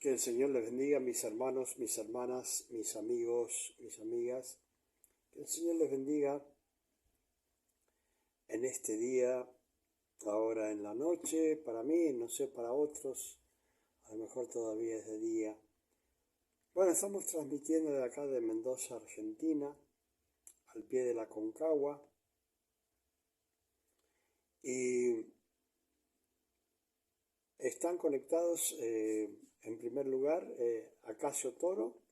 Que el Señor les bendiga, mis hermanos, mis hermanas, mis amigos, mis amigas. Que el Señor les bendiga en este día, ahora en la noche, para mí, no sé, para otros, a lo mejor todavía es de día. Bueno, estamos transmitiendo de acá de Mendoza, Argentina, al pie de la Concagua. Y están conectados, en primer lugar, Acacio Toro.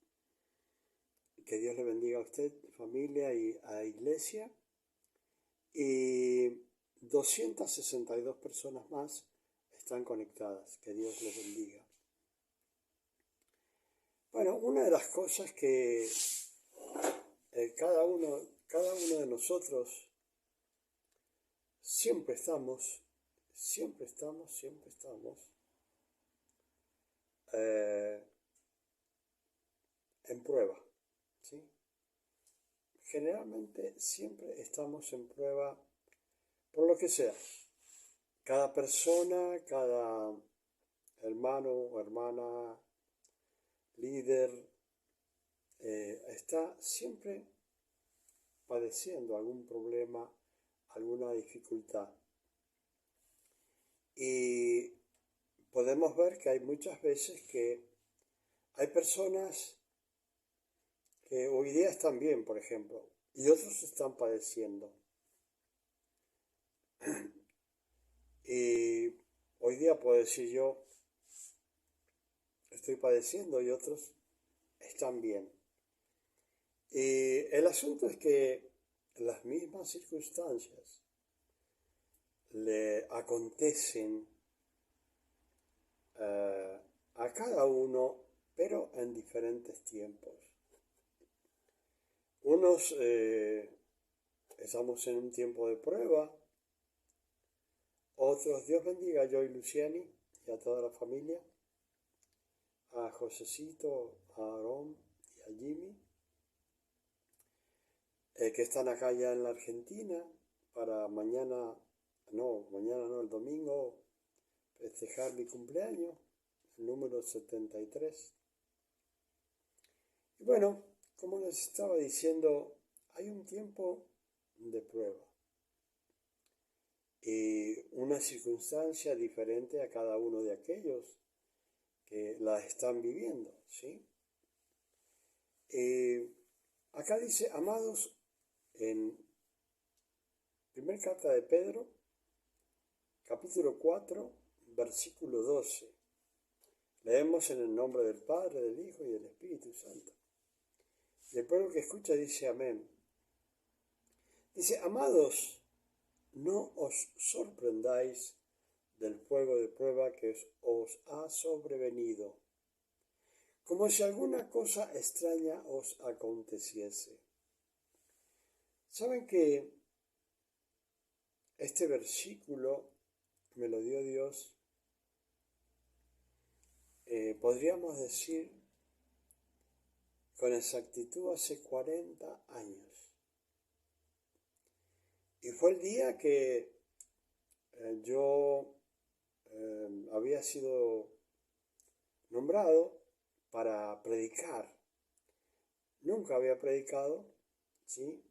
Que Dios le bendiga a usted, familia y a iglesia. Y 262 personas más están conectadas. Que Dios les bendiga. Bueno, una de las cosas que cada uno de nosotros siempre estamos eh, en prueba, ¿sí? Generalmente siempre estamos en prueba por lo que sea. Cada persona, cada hermano o hermana, líder, está siempre padeciendo algún problema, alguna dificultad. Y podemos ver que hay muchas veces que hay personas que hoy día están bien, por ejemplo, y otros están padeciendo. Y hoy día puedo decir yo, estoy padeciendo y otros están bien. Y el asunto es que las mismas circunstancias le acontecen a cada uno, pero en diferentes tiempos. Unos estamos en un tiempo de prueba, otros, Dios bendiga a Joy Luciani y a toda la familia, a Josecito, a Aarón y a Jimmy, que están acá ya en la Argentina para mañana no, el domingo, festejar mi cumpleaños, el número 73. Y bueno, como les estaba diciendo, hay un tiempo de prueba y una circunstancia diferente a cada uno de aquellos que la están viviendo, ¿sí? Acá dice, amados, en primera carta de Pedro, capítulo 4, versículo 12. Leemos en el nombre del Padre, del Hijo y del Espíritu Santo. Y el pueblo que escucha dice amén. Dice, amados, no os sorprendáis del fuego de prueba que os ha sobrevenido, como si alguna cosa extraña os aconteciese. ¿Saben que este versículo me lo dio Dios? Podríamos decir con exactitud hace 40 años. Y fue el día que yo había sido nombrado para predicar. Nunca había predicado, ¿sí?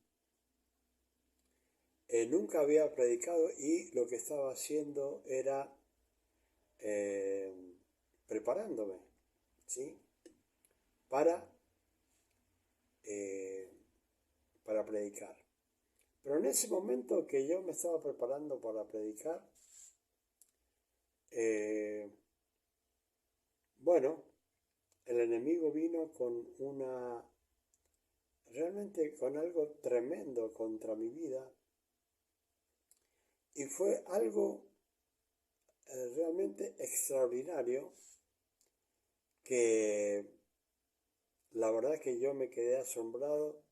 Nunca había predicado y lo que estaba haciendo era preparándome, ¿sí? Para, eh, para predicar. Pero en ese momento que yo me estaba preparando para predicar, bueno, el enemigo vino realmente con algo tremendo contra mi vida. Y fue algo realmente extraordinario que la verdad que yo me quedé asombrado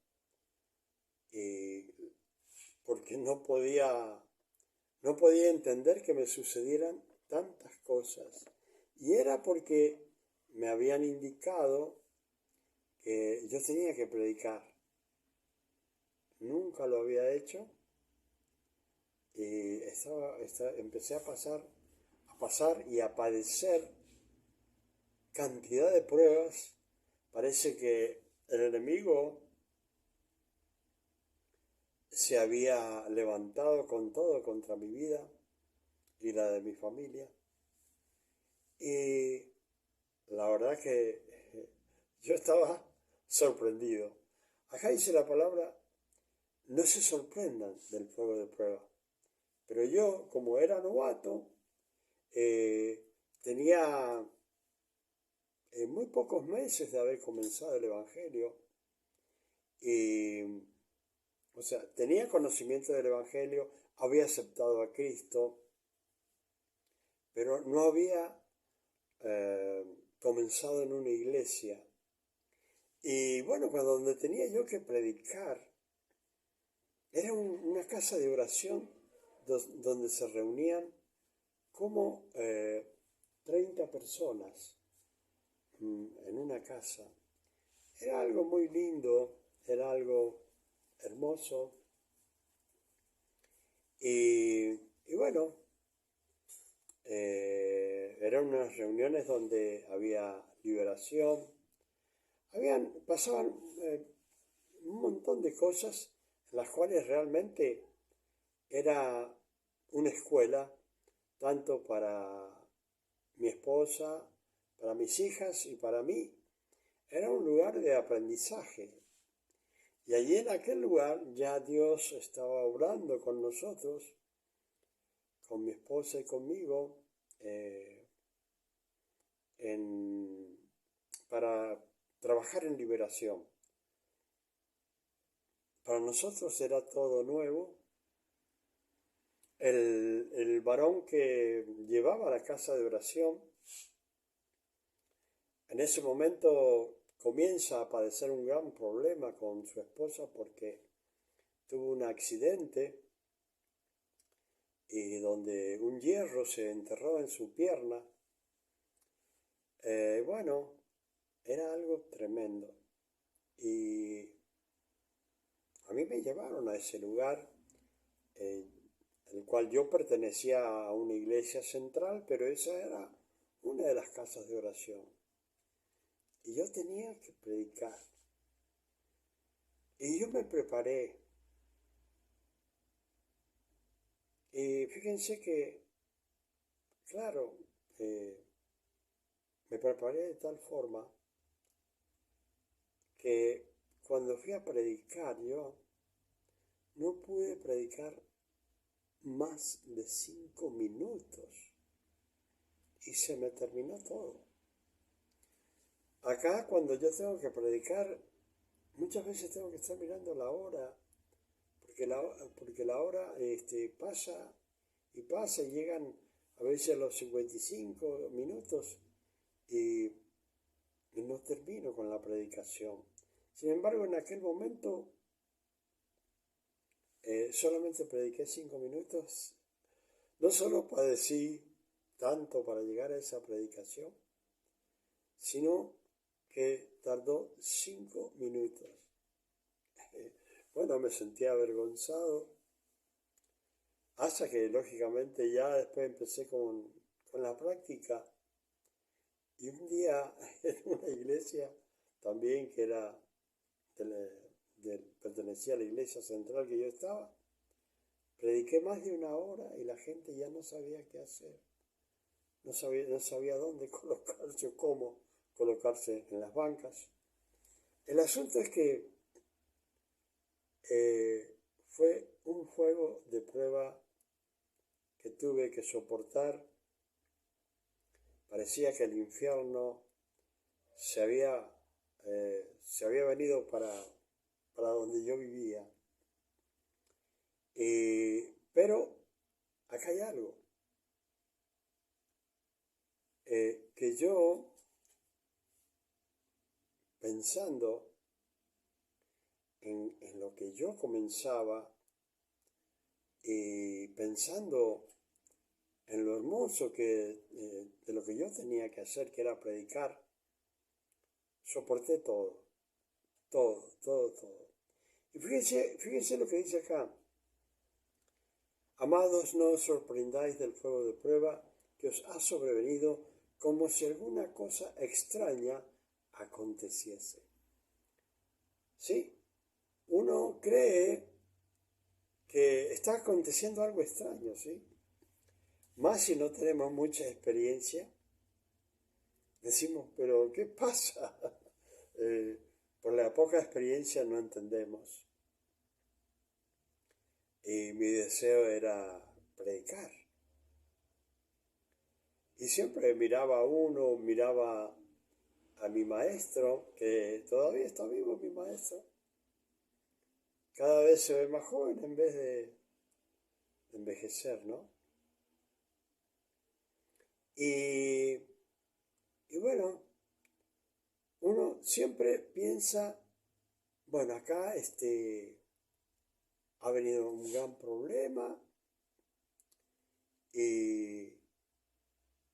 porque no podía entender que me sucedieran tantas cosas. Y era porque me habían indicado que yo tenía que predicar. Nunca lo había hecho y empecé a pasar y a padecer cantidad de pruebas, parece que el enemigo se había levantado con todo contra mi vida y la de mi familia. Y la verdad que yo estaba sorprendido. Acá dice la palabra, no se sorprendan del fuego de prueba. Pero yo, como era novato, tenía muy pocos meses de haber comenzado el Evangelio. Y, o sea, tenía conocimiento del Evangelio, había aceptado a Cristo, pero no había comenzado en una iglesia. Y bueno, cuando donde tenía yo que predicar, era una casa de oración donde se reunían como 30 personas en una casa. Era algo muy lindo, era algo hermoso. Y bueno, eran unas reuniones donde había liberación, pasaban un montón de cosas en las cuales realmente era una escuela, tanto para mi esposa, para mis hijas y para mí. Era un lugar de aprendizaje. Y allí en aquel lugar ya Dios estaba obrando con nosotros, con mi esposa y conmigo, para trabajar en liberación. Para nosotros era todo nuevo. El varón que llevaba la casa de oración, en ese momento comienza a padecer un gran problema con su esposa porque tuvo un accidente y donde un hierro se enterró en su pierna. Bueno, era algo tremendo. Y a mí me llevaron a ese lugar, el cual yo pertenecía a una iglesia central, pero esa era una de las casas de oración. Y yo tenía que predicar. Y yo me preparé. Y fíjense que, claro, me preparé de tal forma que cuando fui a predicar yo, no pude predicar más de 5 minutos. Y se me terminó todo. Acá cuando yo tengo que predicar, muchas veces tengo que estar mirando la hora, porque la hora pasa y pasa y llegan a veces los 55 minutos y no termino con la predicación. Sin embargo, en aquel momento solamente prediqué 5 minutos. No solo padecí tanto para llegar a esa predicación, sino que tardó 5 minutos. Bueno, me sentía avergonzado, hasta que lógicamente ya después empecé con la práctica. Y un día en una iglesia también que era pertenecía a la iglesia central que yo estaba, prediqué más de una hora y la gente ya no sabía qué hacer. No sabía dónde colocarse o cómo colocarse en las bancas. El asunto es que fue un fuego de prueba que tuve que soportar. Parecía que el infierno se había venido para donde yo vivía. Pero acá hay algo, que yo, pensando en lo que yo comenzaba y pensando en lo hermoso de lo que yo tenía que hacer, que era predicar, soporté todo. Y fíjense lo que dice acá. Amados, no os sorprendáis del fuego de prueba que os ha sobrevenido como si alguna cosa extraña aconteciese. ¿Sí? Uno cree que está aconteciendo algo extraño, ¿sí? Más si no tenemos mucha experiencia, decimos, pero ¿qué pasa? Por la poca experiencia no entendemos. Y mi deseo era predicar. Y siempre miraba a uno, miraba a mi maestro, que todavía está vivo mi maestro. Cada vez se ve más joven en vez de envejecer, ¿no? Y, y bueno, uno siempre piensa, bueno, acá ha venido un gran problema y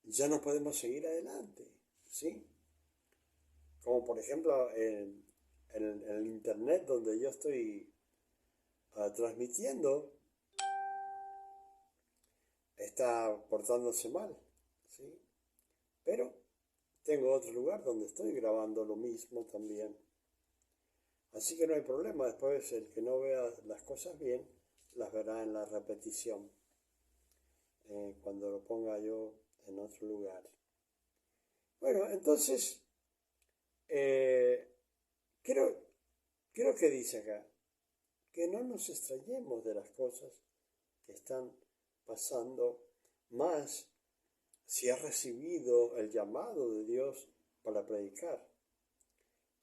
ya no podemos seguir adelante, ¿sí? Como por ejemplo en el internet donde yo estoy transmitiendo, está portándose mal, ¿sí? Pero tengo otro lugar donde estoy grabando lo mismo también. Así que no hay problema, después el que no vea las cosas bien, las verá en la repetición, cuando lo ponga yo en otro lugar. Bueno, entonces, eh, creo, creo que dice acá, que no nos extrañemos de las cosas que están pasando, más si has recibido el llamado de Dios para predicar.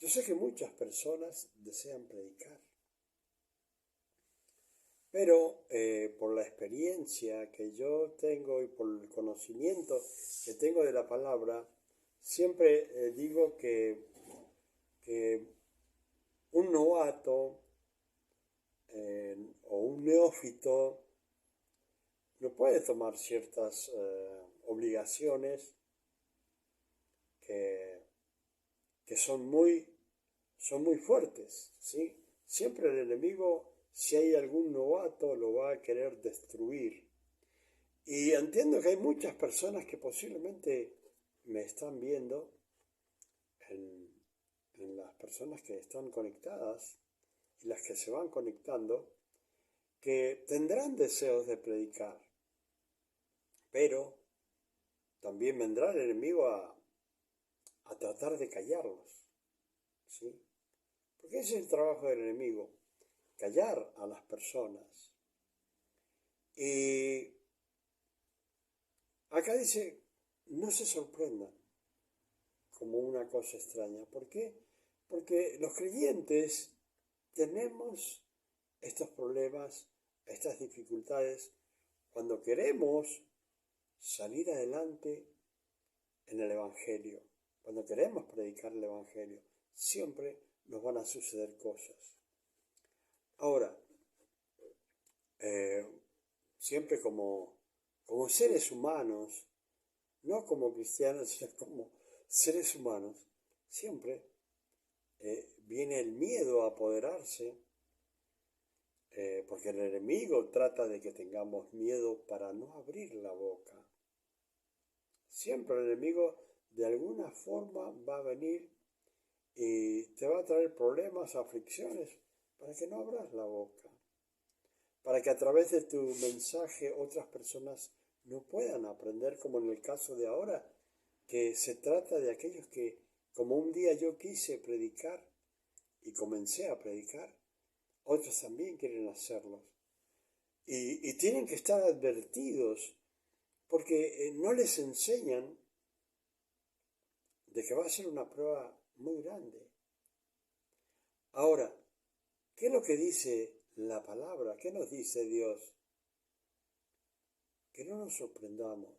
Yo sé que muchas personas desean predicar, pero por la experiencia que yo tengo y por el conocimiento que tengo de la palabra, siempre digo que un novato o un neófito no puede tomar ciertas obligaciones que, que son muy fuertes, ¿sí? Siempre el enemigo, si hay algún novato, lo va a querer destruir. Y entiendo que hay muchas personas que posiblemente me están viendo, en, en las personas que están conectadas y las que se van conectando, que tendrán deseos de predicar, pero también vendrá el enemigo a tratar de callarlos, ¿sí? Porque ese es el trabajo del enemigo, callar a las personas. Y acá dice, no se sorprendan como una cosa extraña. ¿Por qué? Porque los creyentes tenemos estos problemas, estas dificultades, cuando queremos salir adelante en el Evangelio, cuando queremos predicar el Evangelio, siempre nos van a suceder cosas. Ahora, eh, siempre como seres humanos, no como cristianos, sino como seres humanos, siempre viene el miedo a apoderarse, porque el enemigo trata de que tengamos miedo para no abrir la boca. Siempre el enemigo de alguna forma va a venir y te va a traer problemas, aflicciones, para que no abras la boca, para que a través de tu mensaje otras personas no puedan aprender, como en el caso de ahora, que se trata de aquellos que, como un día yo quise predicar y comencé a predicar, otros también quieren hacerlo. Y tienen que estar advertidos, porque no les enseñan de que va a ser una prueba muy grande. Ahora, ¿qué es lo que dice la palabra? ¿Qué nos dice Dios? Que no nos sorprendamos.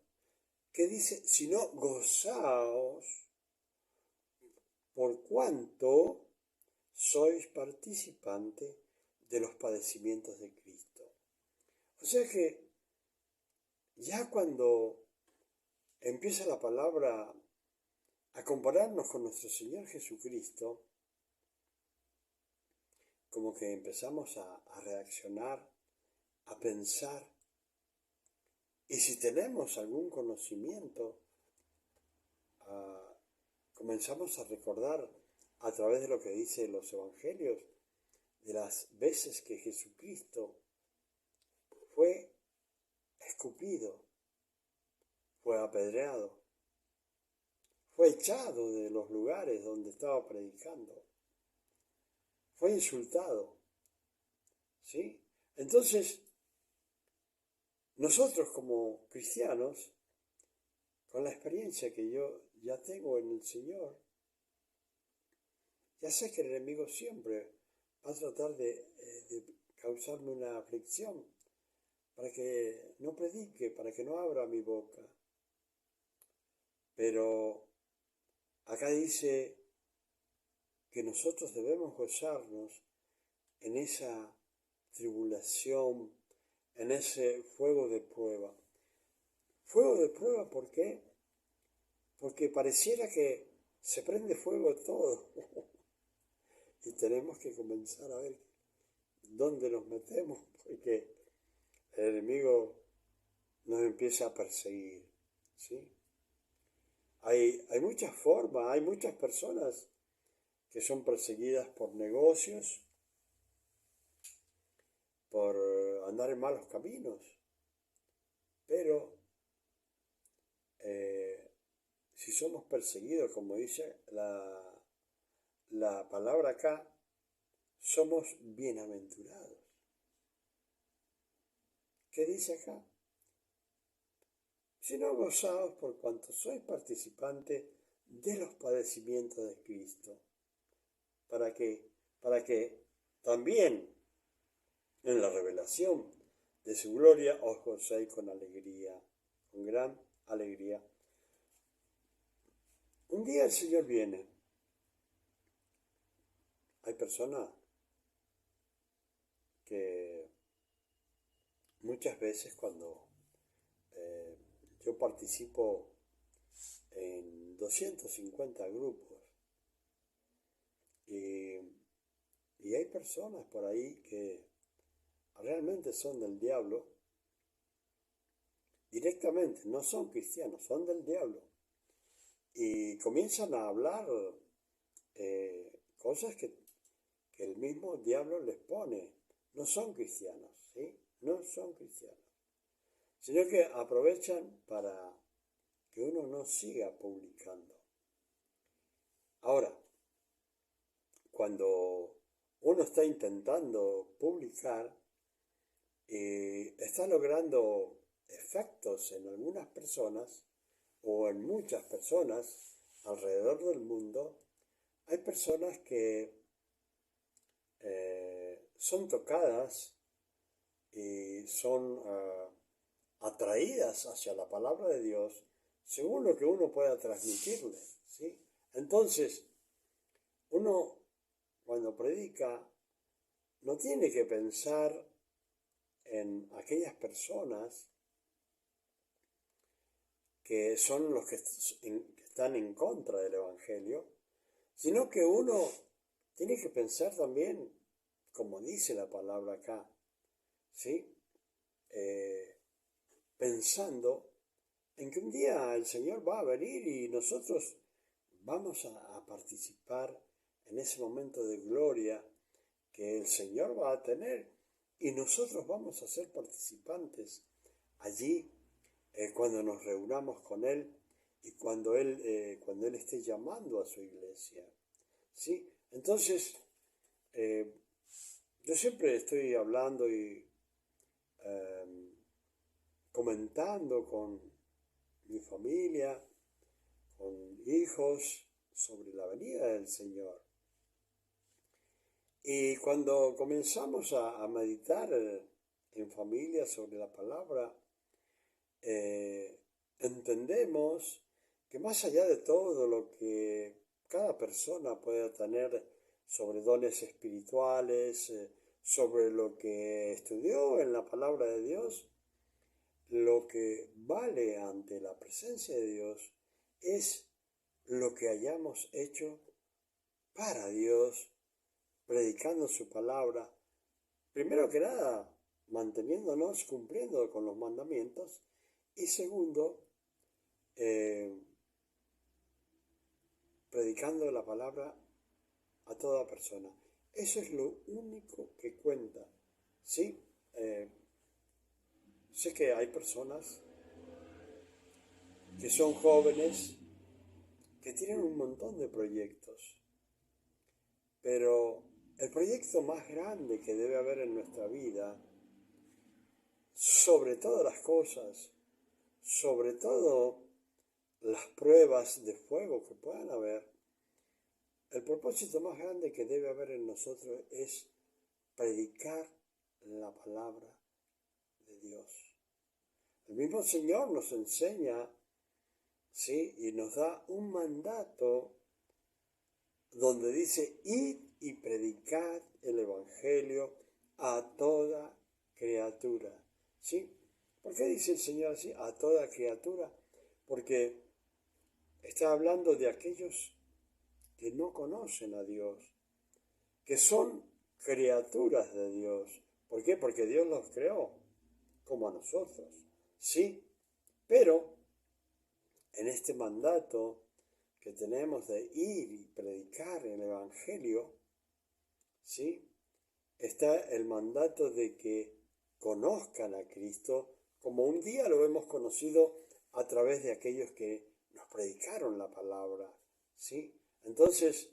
¿Qué dice? Sino gozaos por cuanto sois participante de los padecimientos de Cristo. O sea que ya cuando empieza la palabra a compararnos con nuestro Señor Jesucristo, como que empezamos a reaccionar, a pensar, y si tenemos algún conocimiento, comenzamos a recordar a través de lo que dice los evangelios, de las veces que Jesucristo fue escupido, fue apedreado, fue echado de los lugares donde estaba predicando, fue insultado, ¿sí? Entonces, nosotros como cristianos, con la experiencia que yo ya tengo en el Señor, ya sé que el enemigo siempre va a tratar de causarme una aflicción para que no predique, para que no abra mi boca. Pero acá dice que nosotros debemos gozarnos en esa tribulación, en ese fuego de prueba. Fuego de prueba, ¿por qué? Porque pareciera que se prende fuego todo y tenemos que comenzar a ver dónde nos metemos, porque el enemigo nos empieza a perseguir, ¿sí? Hay muchas formas, hay muchas personas que son perseguidas por negocios, por andar en malos caminos, pero si somos perseguidos, como dice la palabra acá, somos bienaventurados. ¿Qué dice acá? Sino gozaos por cuanto sois participantes de los padecimientos de Cristo, para que también en la revelación de su gloria os gocéis con alegría, con gran alegría. Un día el Señor viene. Hay personas que muchas veces cuando yo participo en 250 grupos y hay personas por ahí que realmente son del diablo, directamente, no son cristianos, son del diablo, y comienzan a hablar cosas que el mismo diablo les pone. No son cristianos, ¿sí? No son cristianos, sino que aprovechan para que uno no siga publicando. Ahora, cuando uno está intentando publicar, está logrando efectos en algunas personas o en muchas personas alrededor del mundo. Hay personas que son tocadas y son atraídas hacia la palabra de Dios según lo que uno pueda transmitirle, ¿sí? Entonces, uno cuando predica no tiene que pensar en aquellas personas que son los que están en contra del Evangelio, sino que uno tiene que pensar también, como dice la palabra acá, ¿sí? Pensando en que un día el Señor va a venir y nosotros vamos a participar en ese momento de gloria que el Señor va a tener y nosotros vamos a ser participantes allí cuando nos reunamos con Él y cuando Él esté llamando a su iglesia, ¿sí? Entonces, yo siempre estoy hablando y comentando con mi familia, con hijos, sobre la venida del Señor. Y cuando comenzamos a meditar en familia sobre la palabra, entendemos que más allá de todo lo que cada persona pueda tener sobre dones espirituales, sobre lo que estudió en la palabra de Dios, lo que vale ante la presencia de Dios es lo que hayamos hecho para Dios, predicando su palabra, primero que nada, manteniéndonos, cumpliendo con los mandamientos, y segundo, predicando la palabra a toda persona. Eso es lo único que cuenta. ¿Sí? Sé que hay personas que son jóvenes, que tienen un montón de proyectos, pero el proyecto más grande que debe haber en nuestra vida, sobre todas las cosas, sobre todo las pruebas de fuego que puedan haber, el propósito más grande que debe haber en nosotros es predicar la palabra de Dios. El mismo Señor nos enseña, ¿sí? Y nos da un mandato donde dice: id y predicad el Evangelio a toda criatura. ¿Sí? ¿Por qué dice el Señor así? A toda criatura. Porque está hablando de aquellos que no conocen a Dios, que son criaturas de Dios. ¿Por qué? Porque Dios los creó, como a nosotros. Sí, pero en este mandato que tenemos de ir y predicar el Evangelio, ¿sí? Está el mandato de que conozcan a Cristo como un día lo hemos conocido a través de aquellos que nos predicaron la palabra, ¿sí? Entonces,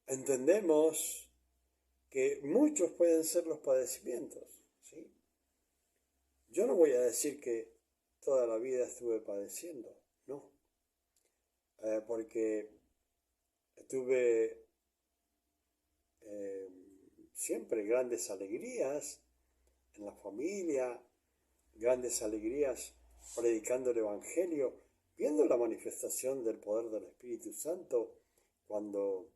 entendemos que muchos pueden ser los padecimientos, ¿sí? Yo no voy a decir que toda la vida estuve padeciendo, no, porque tuve siempre grandes alegrías en la familia, grandes alegrías predicando el Evangelio, viendo la manifestación del poder del Espíritu Santo cuando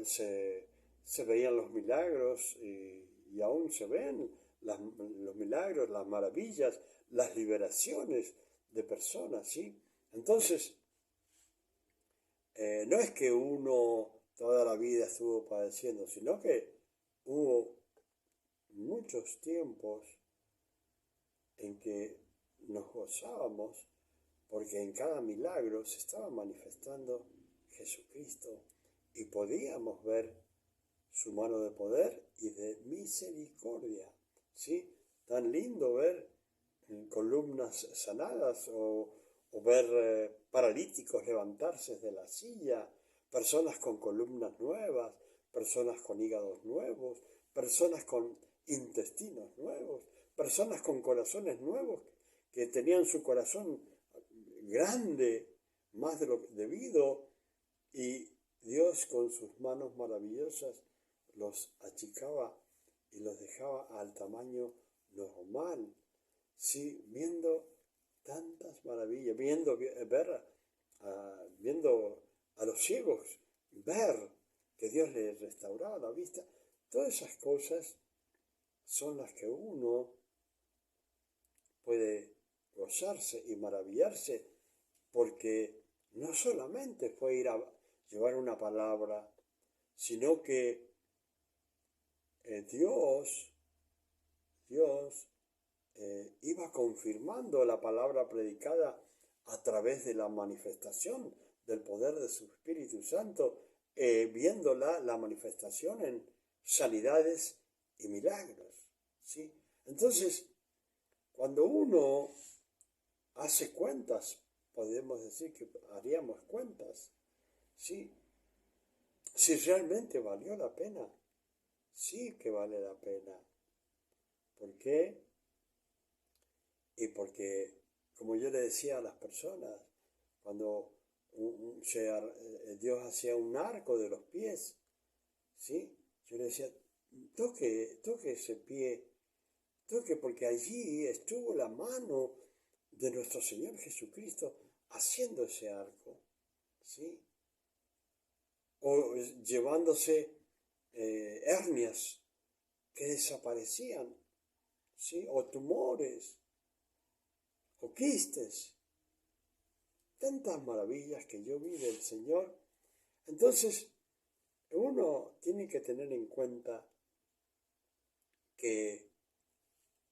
se veían los milagros y aún se ven los milagros, las maravillas, las liberaciones de personas, ¿sí? Entonces, no es que uno toda la vida estuvo padeciendo, sino que hubo muchos tiempos en que nos gozábamos porque en cada milagro se estaba manifestando Jesucristo y podíamos ver su mano de poder y de misericordia, ¿sí? Tan lindo ver columnas sanadas o ver paralíticos levantarse de la silla, personas con columnas nuevas, personas con hígados nuevos, personas con intestinos nuevos, personas con corazones nuevos que tenían su corazón grande, más de lo debido, y Dios con sus manos maravillosas los achicaba y los dejaba al tamaño normal, sí, viendo tantas maravillas, viendo a los ciegos, ver que Dios les restauraba la vista. Todas esas cosas son las que uno puede gozarse y maravillarse, porque no solamente fue ir a llevar una palabra, sino que Dios iba confirmando la palabra predicada a través de la manifestación del poder de su Espíritu Santo, viéndola, la manifestación en sanidades y milagros, ¿sí? Entonces, cuando uno hace cuentas, podemos decir que haríamos cuentas, ¿sí? Si realmente valió la pena, sí que vale la pena. ¿Por qué? Y porque, como yo le decía a las personas, cuando Dios hacía un arco de los pies, ¿sí? Yo le decía: toque ese pie, toque, porque allí estuvo la mano de nuestro Señor Jesucristo haciendo ese arco, ¿sí? O llevándose hernias que desaparecían, ¿sí? O tumores, o quistes, tantas maravillas que yo vi del Señor. Entonces, uno tiene que tener en cuenta que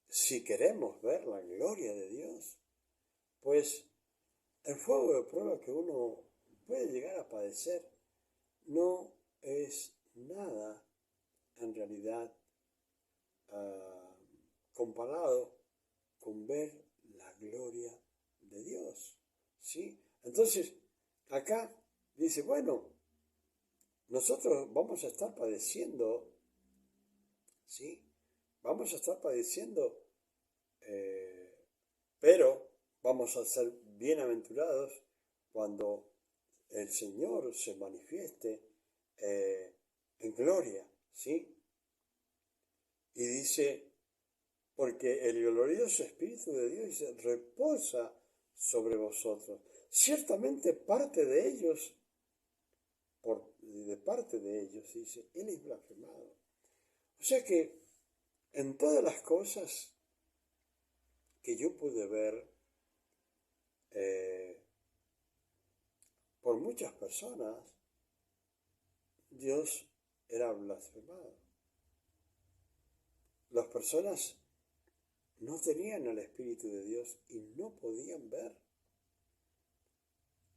si queremos ver la gloria de Dios, pues el fuego de prueba que uno puede llegar a padecer no es nada en realidad comparado con ver la gloria de Dios, ¿sí? Entonces, acá dice, bueno, nosotros vamos a estar padeciendo, ¿sí? Vamos a estar padeciendo, pero vamos a ser bienaventurados cuando el Señor se manifieste en gloria, ¿sí? Y dice, porque el glorioso Espíritu de Dios dice, reposa sobre vosotros. Ciertamente de parte de ellos, dice, Él es blasfemado. O sea que en todas las cosas que yo pude ver por muchas personas, Dios era blasfemado. Las personas no tenían el Espíritu de Dios y no podían ver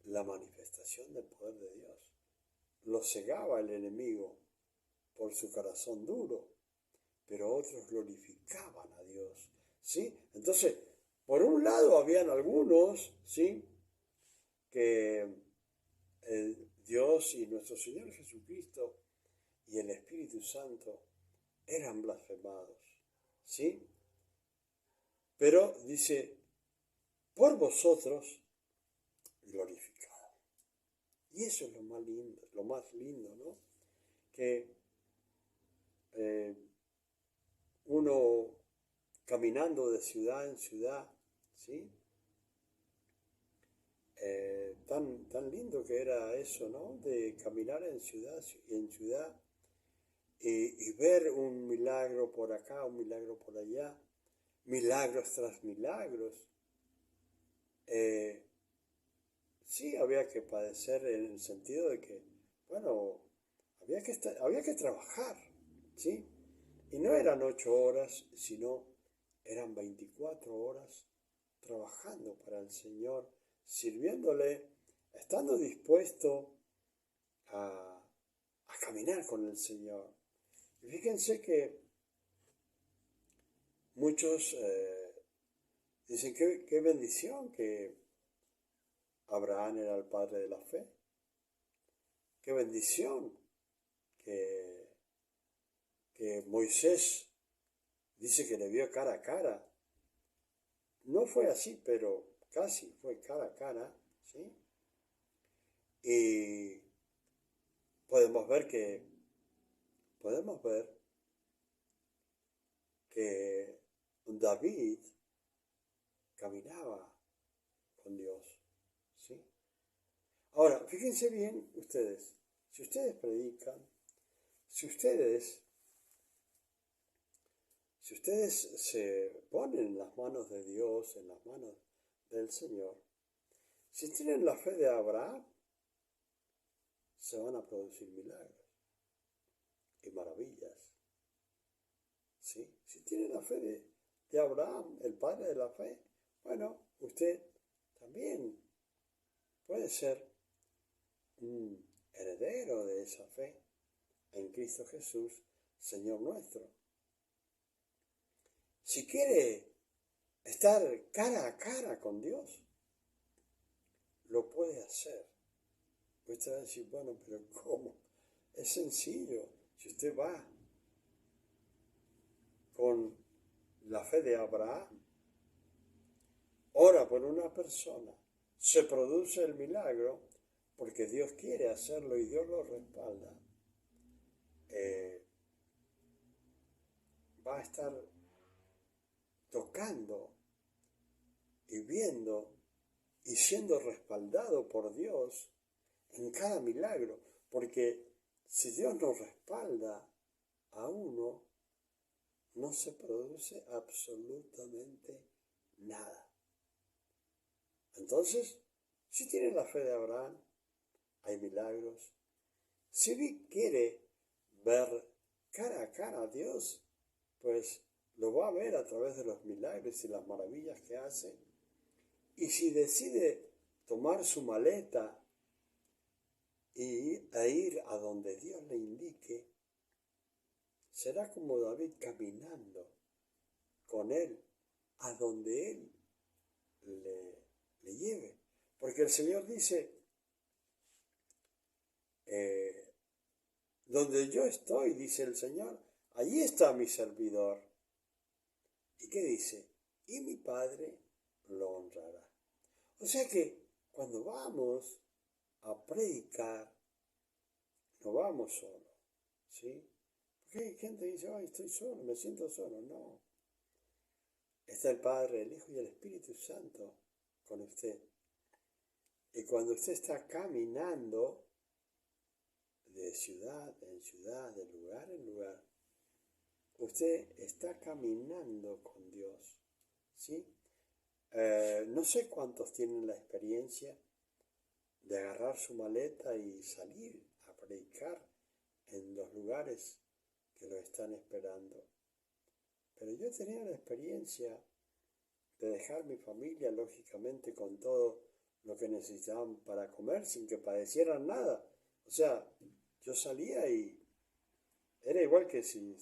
la manifestación del poder de Dios. Los cegaba el enemigo por su corazón duro, pero otros glorificaban a Dios, ¿sí? Entonces, por un lado habían algunos, ¿sí?, que Dios y nuestro Señor Jesucristo y el Espíritu Santo eran blasfemados, ¿sí? Pero dice, por vosotros glorificado. Y eso es lo más lindo, ¿no? Que uno caminando de ciudad en ciudad, ¿sí? Tan lindo que era eso, ¿no? De caminar en ciudad y ver un milagro por acá, un milagro por allá, milagros tras milagros. Sí, había que padecer en el sentido de que, bueno, había que trabajar, ¿sí? Y no eran 8 horas, sino eran 24 horas trabajando para el Señor, sirviéndole, estando dispuesto a caminar con el Señor. Y fíjense que muchos dicen qué bendición que Abraham era el padre de la fe. Qué bendición que Moisés dice que le vio cara a cara. No fue así, pero casi fue cara a cara, ¿sí? Y podemos ver que David caminaba con Dios, ¿sí? Ahora, fíjense bien ustedes, si ustedes predican, si ustedes se ponen en las manos de Dios, en las manos del Señor, si tienen la fe de Abraham, se van a producir milagros y maravillas, ¿sí? Si tienen la fe de Abraham, el padre de la fe, bueno, usted también puede ser un heredero de esa fe en Cristo Jesús, Señor nuestro. Si quiere estar cara a cara con Dios, lo puede hacer. Usted va a decir, bueno, pero ¿cómo? Es sencillo. Si usted va con la fe de Abraham, ora por una persona, se produce el milagro, porque Dios quiere hacerlo y Dios lo respalda, va a estar tocando y viendo y siendo respaldado por Dios en cada milagro, porque si Dios nos respalda a uno, no se produce absolutamente nada. Entonces, si tiene la fe de Abraham, hay milagros. Si quiere ver cara a cara a Dios, pues lo va a ver a través de los milagros y las maravillas que hace. Y si decide tomar su maleta a ir a donde Dios le indique, será como David caminando con Él a donde Él le lleve. Porque el Señor dice, donde yo estoy, dice el Señor, allí está mi servidor. ¿Y qué dice? Y mi Padre lo honrará. O sea que cuando vamos a predicar, no vamos solos, ¿sí? Porque hay gente que dice, ay, estoy solo, me siento solo. No. Está el Padre, el Hijo y el Espíritu Santo con usted. Y cuando usted está caminando de ciudad en ciudad, de lugar en lugar, usted está caminando con Dios, ¿sí? No sé cuántos tienen la experiencia de agarrar su maleta y salir a predicar en los lugares que lo están esperando. Pero yo tenía la experiencia de dejar mi familia, lógicamente, con todo lo que necesitaban para comer, sin que padecieran nada. O sea, yo salía y era igual que si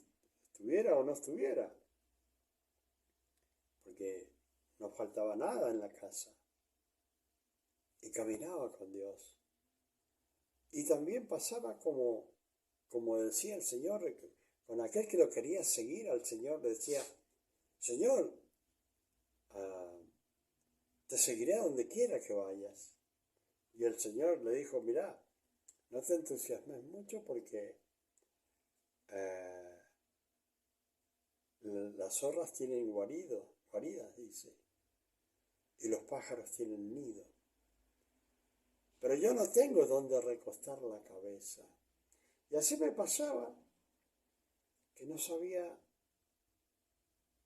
estuviera o no estuviera, porque no faltaba nada en la casa. Y caminaba con Dios. Y también pasaba como decía el Señor, con aquel que lo quería seguir al Señor, le decía, Señor, te seguiré a donde quiera que vayas. Y el Señor le dijo, mira, no te entusiasmes mucho porque las zorras tienen guaridas, dice, y los pájaros tienen nido. Pero yo no tengo donde recostar la cabeza. Y así me pasaba, que no sabía,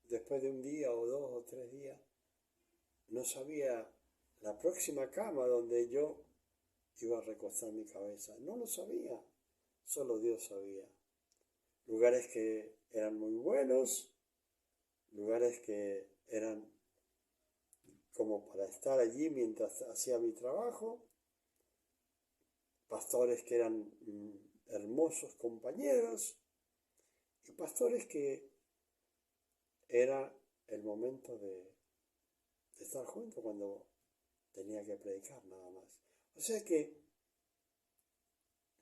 después de un día o 2 o 3 días, no sabía la próxima cama donde yo iba a recostar mi cabeza. No lo sabía, solo Dios sabía. Lugares que eran muy buenos, lugares que eran como para estar allí mientras hacía mi trabajo, pastores que eran hermosos compañeros y pastores que era el momento de estar juntos cuando tenía que predicar nada más. O sea que,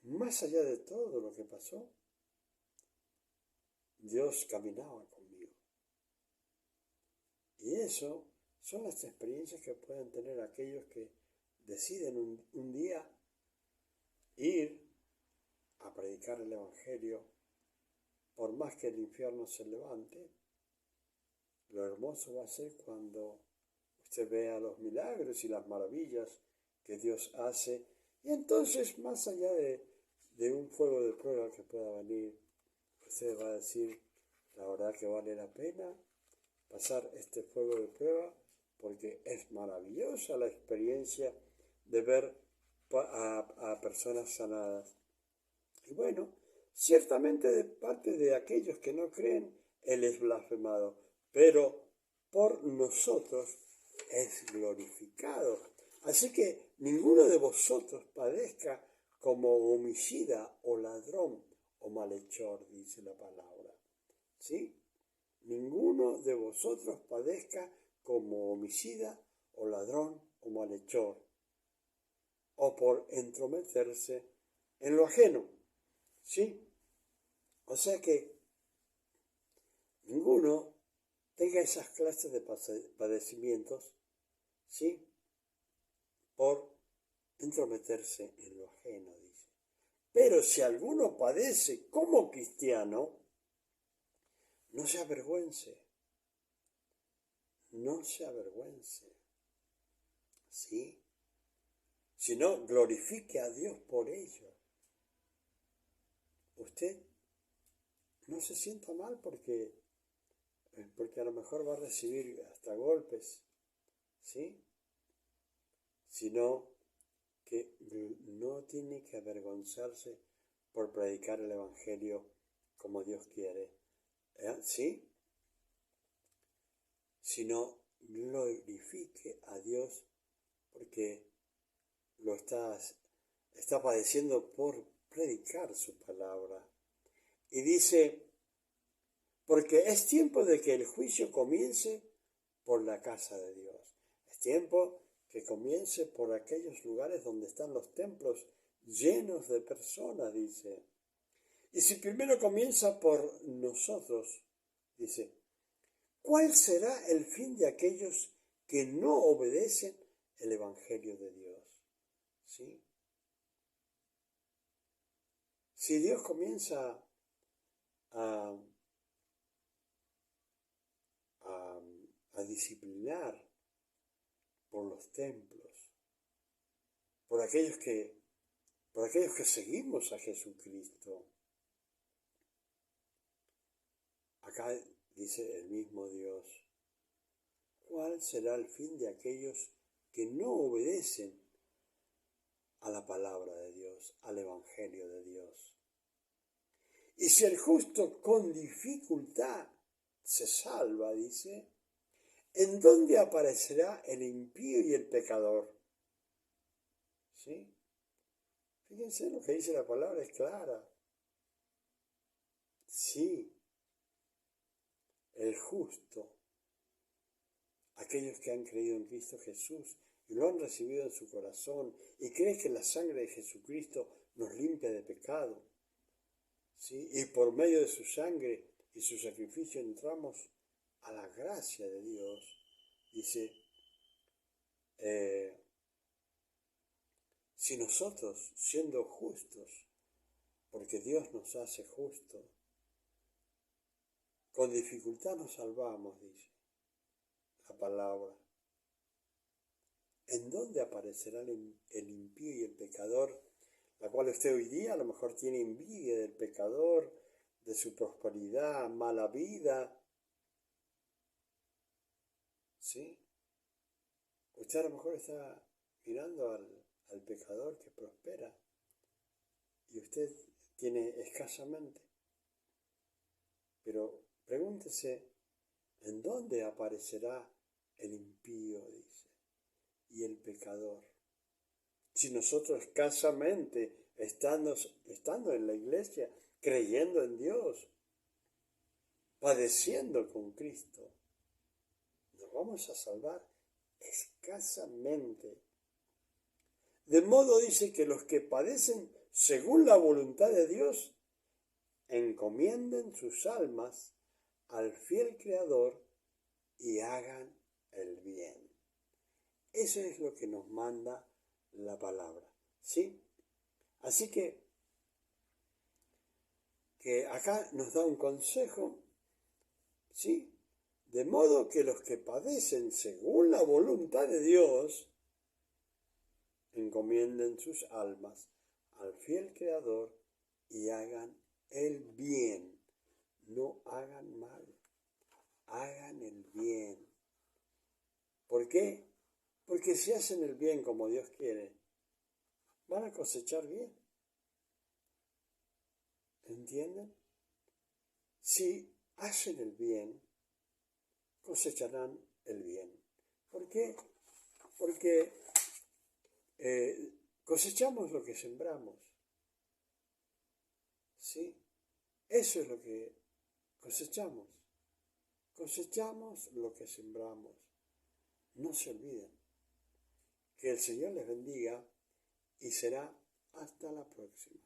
más allá de todo lo que pasó, Dios caminaba conmigo. Y eso son las experiencias que pueden tener aquellos que deciden un día ir a predicar el Evangelio, por más que el infierno se levante. Lo hermoso va a ser cuando usted vea los milagros y las maravillas que Dios hace, y entonces, más allá de un fuego de prueba que pueda venir, usted va a decir, la verdad que vale la pena pasar este fuego de prueba, porque es maravillosa la experiencia de ver a personas sanadas. Y bueno, ciertamente de parte de aquellos que no creen, Él es blasfemado, pero por nosotros es glorificado. Así que ninguno de vosotros padezca como homicida o ladrón o malhechor, dice la palabra. ¿Sí? Ninguno de vosotros padezca como homicida o ladrón o malhechor, o por entrometerse en lo ajeno. ¿Sí? O sea que ninguno tenga esas clases de padecimientos, ¿sí? Por entrometerse en lo ajeno, dice. Pero si alguno padece como cristiano, no se avergüence, ¿sí? Sino glorifique a Dios por ello. Usted no se sienta mal porque a lo mejor va a recibir hasta golpes, ¿sí? Sino que no tiene que avergonzarse por predicar el Evangelio como Dios quiere, ¿sí? Sino glorifique a Dios porque lo estás está padeciendo por predicar su palabra. Y dice, porque es tiempo de que el juicio comience por la casa de Dios. Es tiempo que comience por aquellos lugares donde están los templos llenos de personas, dice. Y si primero comienza por nosotros, dice, ¿cuál será el fin de aquellos que no obedecen el Evangelio de Dios? ¿Sí? Si Dios comienza a, a disciplinar por los templos, por aquellos que seguimos a Jesucristo, acá dice el mismo Dios, ¿cuál será el fin de aquellos que no obedecen a la palabra de Dios, al Evangelio de Dios? Y si el justo con dificultad se salva, dice, ¿en dónde aparecerá el impío y el pecador? ¿Sí? Fíjense lo que dice la palabra, es clara. Sí, el justo, aquellos que han creído en Cristo Jesús y lo han recibido en su corazón y creen que la sangre de Jesucristo nos limpia de pecado, ¿sí? Y por medio de su sangre y su sacrificio entramos a la gracia de Dios. Dice, si nosotros, siendo justos, porque Dios nos hace justos, con dificultad nos salvamos, dice la palabra, ¿en dónde aparecerá el impío y el pecador? La cual usted hoy día a lo mejor tiene envidia del pecador, de su prosperidad, mala vida. ¿Sí? Usted a lo mejor está mirando al pecador que prospera y usted tiene escasamente. Pero pregúntese, ¿en dónde aparecerá el impío, dice, y el pecador? Si nosotros escasamente, estando en la iglesia, creyendo en Dios, padeciendo con Cristo, nos vamos a salvar escasamente. De modo dice que los que padecen según la voluntad de Dios, encomienden sus almas al fiel Creador y hagan el bien. Eso es lo que nos manda la palabra, ¿sí? Así que acá nos da un consejo, ¿sí? De modo que los que padecen según la voluntad de Dios, encomienden sus almas al fiel Creador y hagan el bien. No hagan mal, hagan el bien. ¿Por qué? Porque si hacen el bien como Dios quiere, van a cosechar bien. ¿Entienden? Si hacen el bien, cosecharán el bien. ¿Por qué? Porque cosechamos lo que sembramos. ¿Sí? Eso es lo que cosechamos. Cosechamos lo que sembramos. No se olviden. Que el Señor les bendiga y será hasta la próxima.